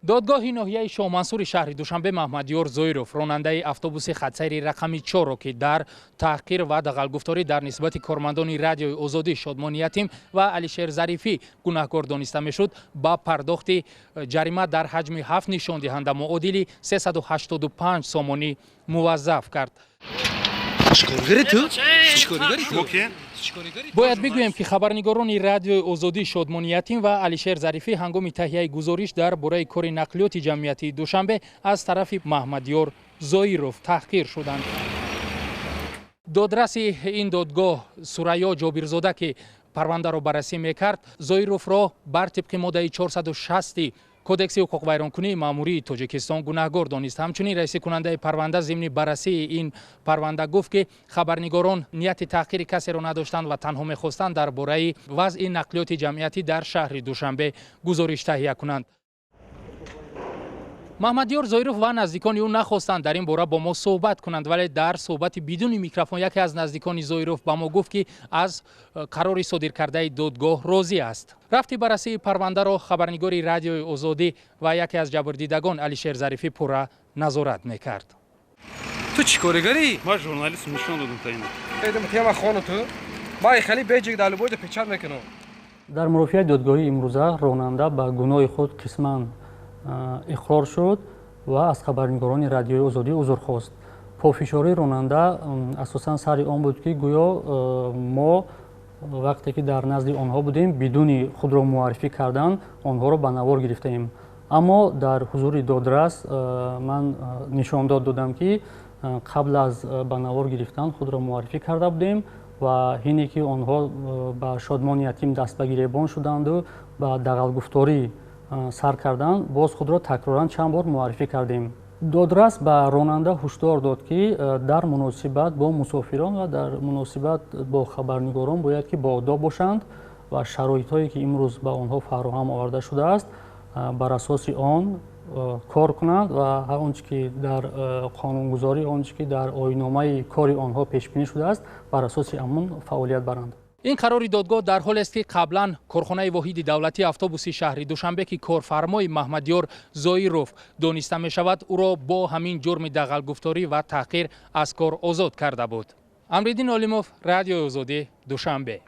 دادگاه ناحیه شاه منصور شهر دوشنبه محمدیار زویروف راننده اتوبوس خطسیر رقم 4 که در تحقیر و دغل‌گفتاری در نسبت کارمندان رادیوی آزادی شادمان یتیم و علیشیر ظریفی گناهکار دانسته میشد با پرداخت جریمه در حجم 7 نشان دهنده معادل 385 سومانی موظف کرد. باید بگویم که خبرنگاران رادیو آزادی شادمان یتیم و علیشیر ظریفی هنگام تهیه گزارش در برای کار نقلیات جمعیتی دوشنبه از طرف محمدیار زویروف تحقیر شدند. دادرس این دادگاه سوریا جابرزاده که پرونده را بررسی میکرد، زویروف را بر طبق ماده 460 کودکس حقوق ویرانکنی ماموری تاجیکستان گناهکار دانست. همچنین رئیس کننده پرونده ضمن بررسی این پرونده گفت که خبرنگاران نیت تحقیر کسی را نداشتند و تنها می‌خواستند درباره وضع نقلیات جمعیتی در شهر دوشنبه گزارش تهیه کنند. محمدیار زویروف و نزدیکان او نخواستند در این باره با ما صحبت کنند، ولی در صحبت بدون میکروفون یکی از نزدیکان زویروف با ما گفت که از قرار صادر کرده دادگاه راضی است. رفت بررسی پرونده را خبرنگار رادیو آزادی و یکی از جبردیدگان علیشیر ظریفی پورا نظارت میکرد. تو چیکار کردی؟ ما ژورنالیست نشون دادم تا اینا. ایدم تیم خانه تو. ما خیلی بیجگ دالو بود پیچار میکنم. در مرافعه دادگاهی امروزه راننده با گناه خود قسماً اقرار شد و از خبرنگاران رادیوی آزادی عذر خواست. پافشاری راننده اساساً سر آن بود که گویا ما وقتی که در نزد آنها بودیم بدون خود را معرفی کردن آنها را به نوار گرفتیم. اما در حضور دادرس من نشانداد دادم که قبل از به نوار گرفتن خود را معرفی کرده بودیم و اینی که آنها به شادمان یتیم دست به گریبان شدند و به دغل‌گفتاری سر کردن باز خود را تکرارا چند بار معرفی کردیم. دادرس به راننده هشدار داد که در مناسبت با مسافران و در مناسبت با خبرنگاران باید که بااداب باشند و شرایطی که امروز به آنها فراهم آورده شده است بر اساس آن کار کنند و هر آنچه که در قانونگذاری آنچه که در آیین‌نامه کاری آنها پیش بینی شده است بر اساس آن فعالیت برند. این قرار دادگاه در حال است که قبلا کارخانه واحد دولتی اتوبوس شهر دوشنبه که کارفرمای محمدیار زویروف دانسته می شود او را با همین جرم دغل‌گفتاری و تحقیر از کار آزاد کرده بود. امرالدین عالموف، رادیو آزادی، دوشنبه.